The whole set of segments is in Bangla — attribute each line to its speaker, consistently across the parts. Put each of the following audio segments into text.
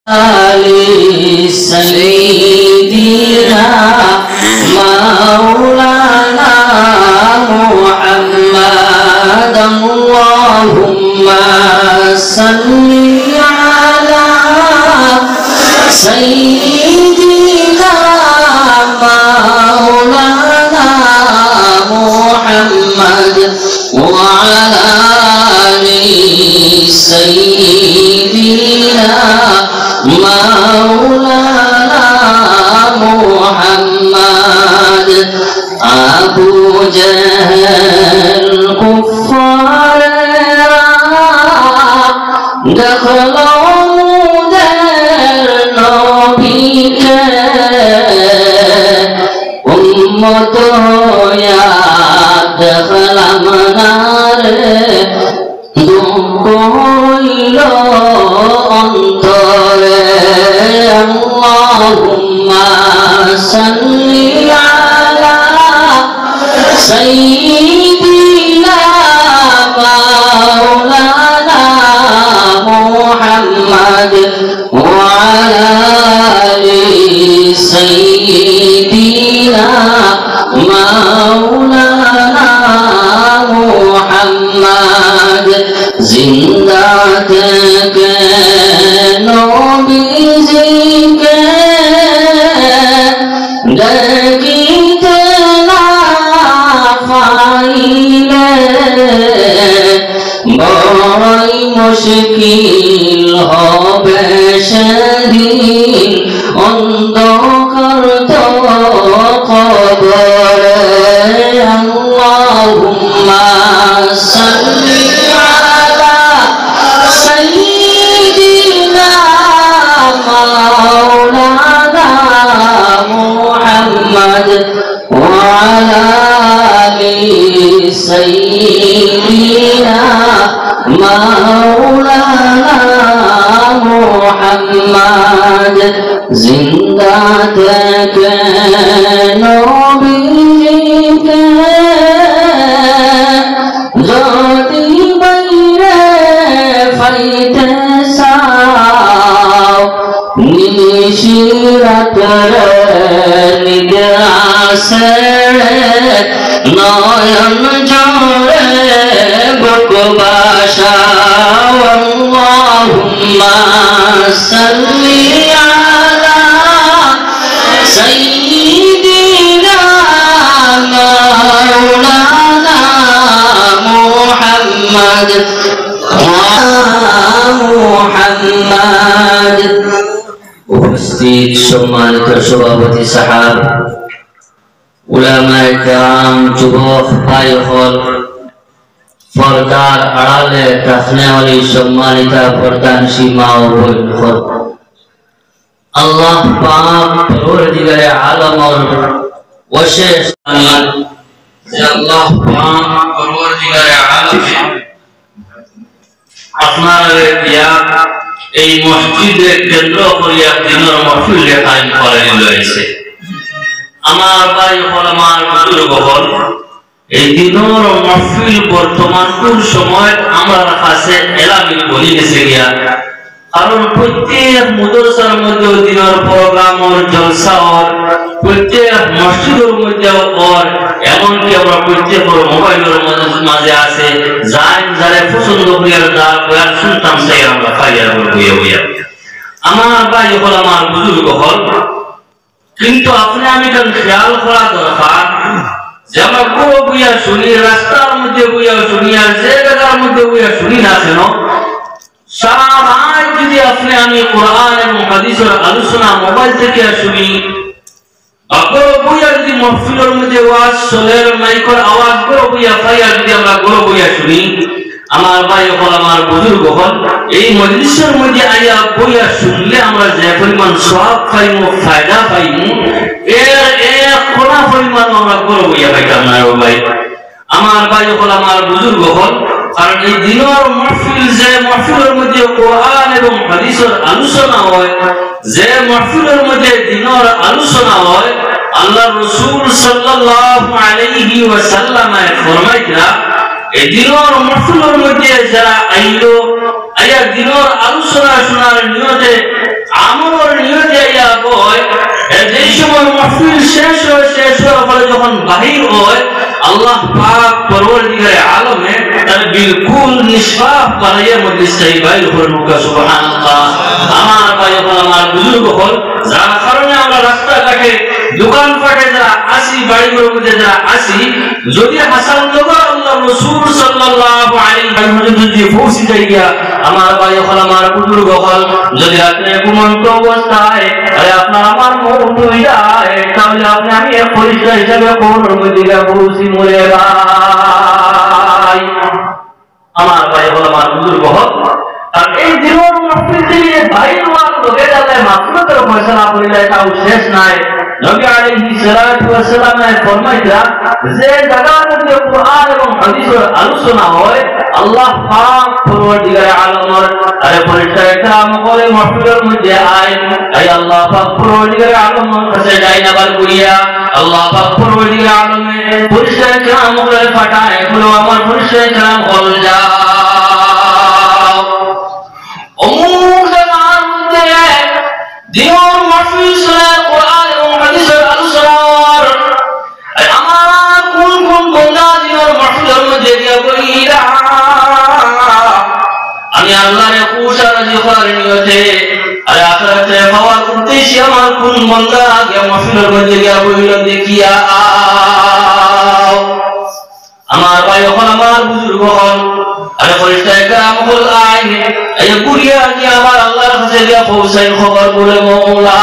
Speaker 1: Ali Sayyidina Maulana Muhammad Allahumma salli ala Sayyidina Maulana Muhammad wa ala ali Sayyidina Maulana Muhammad Abu Jahl kuffar dakhlo dar nabi ke ummat ya dakhla manar dukoilo antare Allahumma salli ala Sayyidina Maulana Muhammad wa ala ali Sayyidina Maulana Muhammad जिंदा के नबी जी के देखते ना पाइले बड़ी मुश्किल হবে সেদিন অন্ধকার তো কবরে আল্লাহুম্মা সাল্লি وعلى آل سيدنا مولانا محمد زندہ کے نبی کے যদি বাইরে ফাইতে চাও নিশিরাতে নিগাসে নয়ন জোরে বকবাসা আল্লাহুম্মা সাল্লি আলা সাইয়্যিদিনা মাওলানা মুহাম্মদ মুহাম্মদ উপস্থিত সম্মানিত সভাপতি সাহেব উলামায়ে কেরাম যুবক ভাই হল পর্দার আড়ালে তাফনেওয়ালি সম্মানিতা পর্দানশী মা ও বোন হল আল্লাহ পাক পরওয়ারদিগারে আলমের অশেষ যে আল্লাহ পাক পরওয়ারদিগারে আলমে আপনাদের দিয়া এই মসজিদের কেন্দ্র করিয়া দিনের মাহফিল কায়েম করে লইছে আমার ভাই হল আমার বুজুর্গ হল এই দিনের মাহফিল বর্তমান কোন সময় আমার কাছে এলামি বলি গেছে গিয়া কারণ প্রত্যেক মাদ্রাসার মধ্যে দিনের প্রোগ্রাম ও জলসা আর প্রত্যেক মসজিদের মধ্যে আর এমনকি আমরা প্রত্যেক মোবাইলের মাঝে আছে যাই যারা পছন্দ করিয়া যা শুনতাম সেই আমরা খাইয়া বইয়া বইয়া আমার ভাই হল আমার বুজুর্গ হল কিন্তু আপনি আমি কেন খেয়াল করা দরকার যে আমরা বড় বইয়া শুনি রাস্তার মধ্যে বইয়া শুনি আর যে জায়গার মধ্যে বইয়া শুনি না কেন সারা রাত যদি আপনি আমি কোরআন এবং হাদিসের আলোচনা মোবাইল থেকে শুনি বড় বইয়া যদি মাহফিলের মধ্যে ওয়াজ চলের মাইকের আওয়াজ বড় বইয়া পাইয়া যদি আমরা বড় বইয়া শুনি আমার ভাই হল আমার বুজুর্গ হল এই মজলিসের মধ্যে আইয়া বইয়া শুনলে আমরা যে পরিমাণ সওয়াব পাইমু ফায়দা পাইমু এর এক কোনা পরিমাণ আমরা বড় বইয়া পাইতাম না ভাই আমার ভাই হল আমার বুজুর্গ হল কারণ এই দিনের মাহফিল যে মাহফিলের মধ্যে কোরআন এবং হাদিসের আলোচনা হয় যে মাহফিলের মধ্যে দিনের আলোচনা হয় আল্লাহর রাসূল সাল্লাল্লাহু আলাইহি ওয়াসাল্লাম ফরমাইতরা এই দিনের মাহফিলের মধ্যে যারা আইলো আয়া দিনের আলোচনা শোনার নিয়তে শেষ হওয়ার পরে যখন বাহির হয় আল্লাহ পাক পরওয়ারদিগারে আলমে তার বিলকুল নিষ্পাপ বানাইয়া মধ্যে সেই বাইর হল সুবহানাল্লাহ। আমার ভাই হল আমার বুজুর্গ হল যার কারণে আমরা রাস্তাঘাটে দোকানপাটে যারা আসি বাড়িঘরের মধ্যে যারা আসি যদি হাসান নগর আল্লাহ রাসূল সাল্লাল্লাহু আলাইহি ওয়াসাল্লাম যদি পৌঁছে যাই গিয়া আমার ভাই হল আমার বুজুর্গ হল যদি আপনি ঘুমন্ত অবস্থায় আরে আপনার আমার মৌত হয়ে যায় তাহলে আপনি আমি এক পরিচয় হিসাবে কবরের মধ্যে গিয়ে পৌঁছি মরে ভাই। আমার ভাই হল আমার বুজুর্গ হল আর এই জীবন মসজিদে ভাই ওয়ার লোকে যাতে মাসুদের ফয়সালা করিলে তাও শেষ নাই। নবী আলাইহিস সালাতু ওয়াস সালাম ফরমাইতা যে জায়গার মধ্যে কুরআন এবং হাদিসের আলোচনা হয় আল্লাহ পাক পরওয়ারদিগারে আলমের আরে পরিচয় কাম করে মাহফিলের মধ্যে আয় আই আল্লাহ পাক পরওয়ারদিগারে আলমের কাছে যাই না বার করিয়া আল্লাহ পাক পরওয়ারদিগারে আলমের পরিচয় কাম করে পাঠায় বলো আমার পরিচয় কাম হল যাও অমুক জায়গার মধ্যে দিওর মাহফিল শুনে কোরআন এবং হাদিসের আলোচনা আমার কোন কোন বন্দা দিওর মাহফিলের মধ্যে গিয়া বলিরা আমি আল্লাহর খুশি রাজি হওয়ার নিয়তে আর আখিরাতে পাওয়ার উদ্দেশ্যে আমার কোন বন্দা গিয়া মাহফিলের মধ্যে গিয়া বলিল দেখিয়া আমার ভাই হল আমার বুজুর্গ হল আরে পরিচয় কাম হল আইন এই কুরিয়া কি আমার আল্লাহর কাছে গিয়া পৌঁছাই খবর বলে মওলা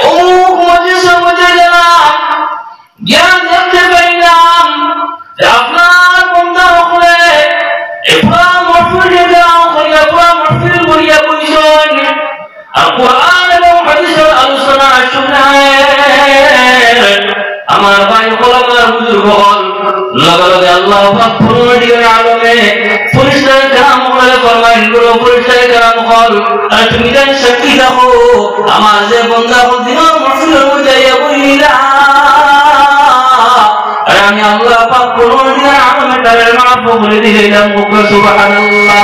Speaker 1: অমুক মজলিসের মধ্যে গেলাম জ্ঞান দেখতে পাইলাম আপনার বন্দা হলে পুরা মাহফিল গেলাম পুরা মাহফিল করিয়া বইছেন আর কোরআন এবং হাদিসের আলোচনা শুনেন আমার ভাই হল আমার বুজুর্গ হল লগে লগে আল্লাহ পাক পরওয়ারদিগারে আলমে পরিচয় কাম করে ফরমাইল গুলো পরিচয় কাম হল আর তুমি জান সাক্ষী দেখো আমার যে বন্দা দিনের মাহফিলের মধ্যে বইলা আর আমি আল্লাহ পাক পরওয়ারদিগারে আলমে তারে মাফ করে দিলাম সুবহানাল্লাহ।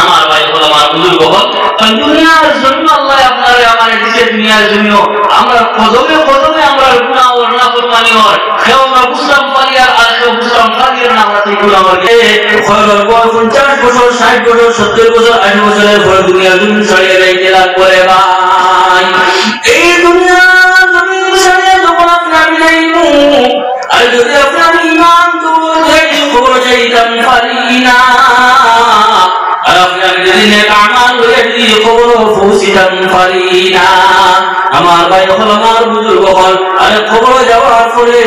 Speaker 1: আমার ভাই হল আমার বুজুর্গ হল দুনিয়ার জন্য আল্লাহ আপনারে আমার দিছে দুনিয়ার জন্য আমরা কদমে কদমে আমরা গুনাহ ও নাফরমানি হয় কেউ আমরা বুঝলাম পারি আর কেউ বুঝলাম পারি না আমরা এই গুনাহ করে খয়রুল বর 50 বছর 60 বছর 70 বছর 80 বছরের পর দুনিয়ার জন্য ছড়িয়ে যাইতে লাগবে ভাই। এই দুনিয়ার জমিন ছেড়ে যখন আপনি যাইবো আর যদি আপনার ঈমান দূর হয়ে খবর যাইতাম পারি না আর আপনার দিনে কামাল হয়ে দিয়ে খবর পৌঁছিতাম পারি না। আমার ভাই হল আমার বুজুর্গ হল আরে খবর যাওয়ার পরে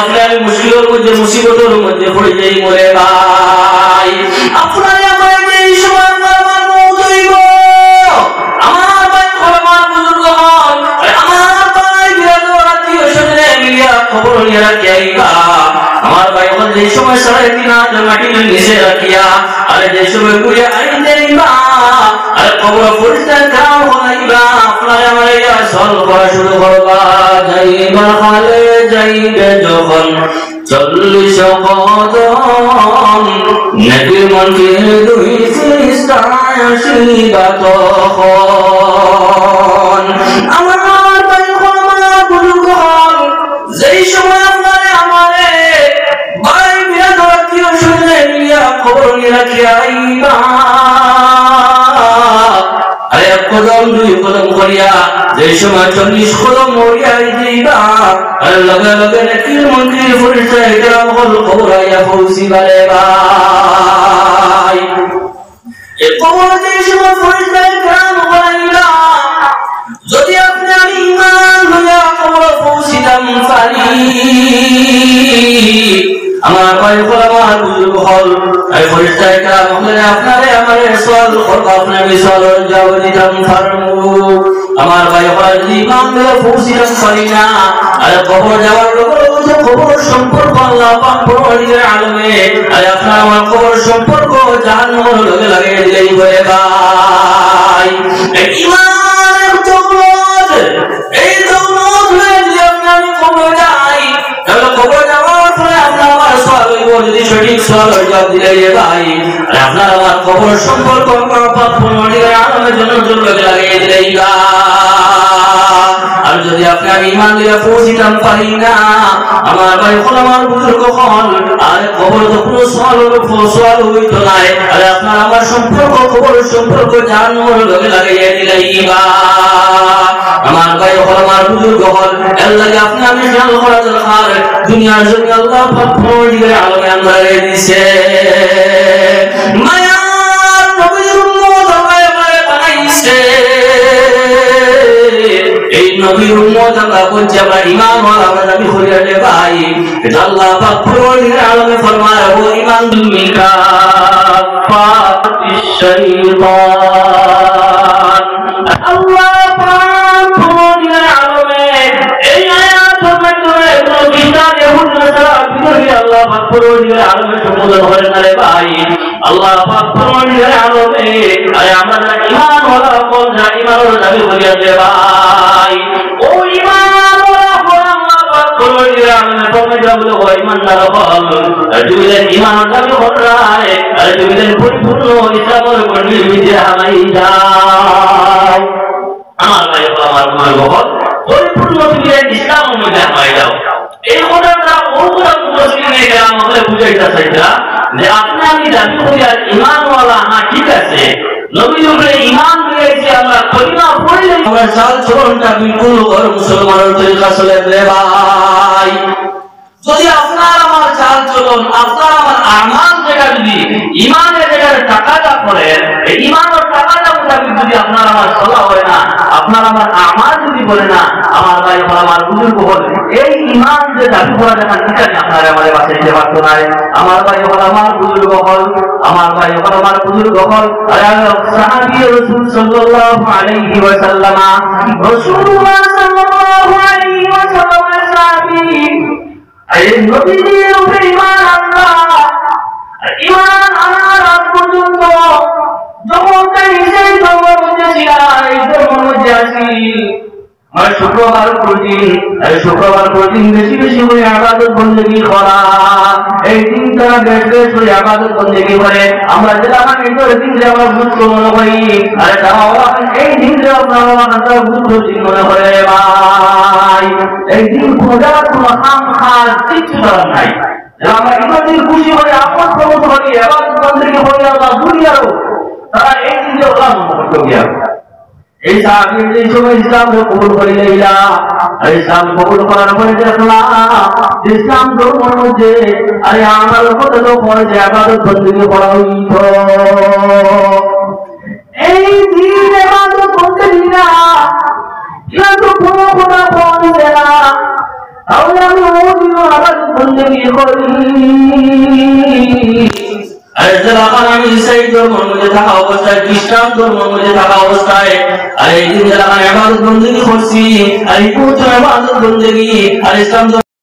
Speaker 1: আপনার মুশকিলের মধ্যে মুসিবতের মধ্যে পড়ে যাই মরে ভাই। আপনার আমার এই সময় আমার মওত হইব আমার ভাই হল আমার বুজুর্গ হল আমার ভাই বিরাদর আত্মীয় স্বজনে মিলিয়া খবর নিয়ে রাখিয়া আমার ভাই হল যে সময় 3.5 হাত মাটির নিচে রাখিয়া আরে যে সময় ঘুরে আইতে নিবা আরে খবর পরিষ্কার কাম হইবা আপনার আমার ইয়া সল করা শুরু করবা যাইবা হালে যাইবে যখন 40 কদম নবীর মনকে দুই ফেরেশতা আসিবা তখন আমার ভাই আমার বুজুর্গ হল যেই সময় আপনারে আমারে ভাই বিরাদর আত্মীয় স্বজনে মিলিয়া খবর নিয়ে রাখিয়া আইবা আরে এক কদম দুই কদম করিয়া যে সময় 40 কদম মরিয়া যাইবা আর লগে লগে নকির মন্ত্রীর পরিচয় কাম হল খবর আইয়া পৌঁছিবারে ভাই। এই খবর যে সময় পরিচয় কাম হইলা যদি আপনি ঈমান লইয়া খবর পৌঁছিতাম পারি আমার ভাই হল আমার বুজুর্গ হল এই পরিচয় কাম হলে আপনারে আমারে সওয়াল করব আপনার বিশালের জবাব দিতাম ফারমু আমার ভাই হল ঈমান লইয়া পৌঁছিতাম পারি না আর খবর যাওয়ার লোকের খবর সম্পর্ক আল্লাহ পাক পরওয়ারদিগারে আলমে আর আপনার আমার খবর সম্পর্ক জাহান্নামের লগে লাগিয়ে দিলেই বলে ভাই। ঈমানের দৌলত এই দৌলত লইয়া যদি আপনার খবর যাই তাহলে খবর যাওয়ার পরে আপনার আমার সওয়াল হইব যদি সঠিক সওয়ালের জবাব দিলে ভাই আর আপনার আমার খবর সম্পর্ক আল্লাহ পাক পরওয়ারদিগারে আলমের জন্য লগে লাগিয়ে দিলেই ভাই। যদি আপনি আমি ঈমান লইয়া পৌঁছিতাম পারি না আমার ভাই হল আমার বুজুর্গ হল আর খবর তো কোনো সওয়াল হইতো না আর আপনার আমার সম্পর্ক খবর সম্পর্ক জানানোর লগে লাগাইয়া দিলাইবা আমার ভাই হল আমার বুজুর্গ হল আল্লাহ আপনি আমি খেয়াল করা দরকার দুনিয়ার জন্য আল্লাহ পাক পরদিগার আলমে আমরা দিয়েছে মায়া নবীর উম্মত আমায় বানাইছে এই নবীর উম্মত আমরা বলছি আমরা ঈমান ওয়ালা আমরা দাবি করি রে ভাই এটা আল্লাহ পাক পরদিগার আলমে ফরমায় ও ঈমান মিকা ফাতিশ শাইতান আল্লাহ পাক পরদিগার আলমে এই আয়াতের মাধ্যমে কোন বিধান এমন না বিধি আল্লাহ পাক পরদিগার আলমে সম্বোধন করেন রে ভাই আল্লাহ পাক পরদিগার আলমে আরে আমরা ঈমান ওয়ালা কোন ঈমান ওয়ালা দাবি করি রে ভাই ও ঈমান ওয়ালা কোন আল্লাহ পাক পরদিগার আলমে ফরমাইয়া বলে ও ঈমানদার হল দুইজন ঈমান দাবি করে আর দুইজন পরিপূর্ণ ইসলামের উপর নির্ভর হামাই যায় আমার ভাই আমার বল পরিপূর্ণ দুইজন ইসলামের মধ্যে হামাই যাও এই কথাটা ওরা মুসলিমে আমাদের বুঝাইতে চাইতা যে আপনি আমি দাবি করি আর ঈমান ওয়ালা না ঠিক আছে নবীর উপরে ঈমান রয়েছে আমরা কলিমা পড়লে আমরা চাল চলনটা বিলকুল ওর মুসলমানের তরিকা চলে রে ভাই যদি আপনার আমার চাল চলন আপনার আমার আমাল যেটা যদি ঈমানের যেটা টাকাটা করে এই ঈমানের টাকাটা মোতাবেক যদি আপনার আমার চলা হয় না আপনার আমার আমাল যদি বলে না আমার ভাই আমার বুজুর্গ হল এই ঈমান যে দাবি করা দেখা ঠিক আছে আপনার আমাদের কাছে দিতে পারতো না আমার ভাই আমার বুজুর্গ হল আমার ভাই আমার বুজুর্গ হল সাহাবী রাসূল সাল্লাল্লাহু আলাইহি ওয়াসাল্লাম রাসূলুল্লাহ সাল্লাল্লাহু আলাইহি ওয়াসাল্লাম সাহাবী এই নবীর উপরে ঈমান আল্লাহ ঈমান আনার আগ পর্যন্ত যখন তাই সেই ধর্মের মধ্যে ছিল এই ধর্মের মধ্যে আছি আর শুক্রবার প্রতিদিন বেশি বেশি করে ইবাদত বন্দেগী করা এই দিন তারা বেশ বেশ করে ইবাদত বন্দেগী করে আমরা যেটা এই দিন যে আমরা গুরুত্ব মনে করি আর তারা এই দিন যে আপনারা গুরুত্ব মনে করে ভাই এই দিন খোঁজা কোনো খাম খাস কিছু করার নাই আমরা ইবাদতের খুশি হয়ে আপন প্রমোদ করি ইবাদত বন্দেগী করি আল্লাহ দুনিয়ারও তারা এই দিন যে ওরা মনে করতে গিয়া এই সাহাবী যে সময় ইসলাম কবুল করিলা আর ইসলাম কবুল করার পরে দেখলাম ইসলাম ধর্মের মধ্যে আরে আমার কত পরে যে ইবাদত বন্দেগী করা হইতো এই দিন ইবাদত বন্দেগী না এটা তো কোনো কথা বলে না তাহলে আমি ওই দিন ইবাদত বন্দেগী করি আমি ইসাই ধর্মের মধ্যে থাকা অবস্থায় খ্রিস্টান ধর্মের মধ্যে থাকা অবস্থায় আর এই দিন যারা ইবাদত বন্দেগী করছি আর এই ইবাদত বন্দেগী আর ইসলাম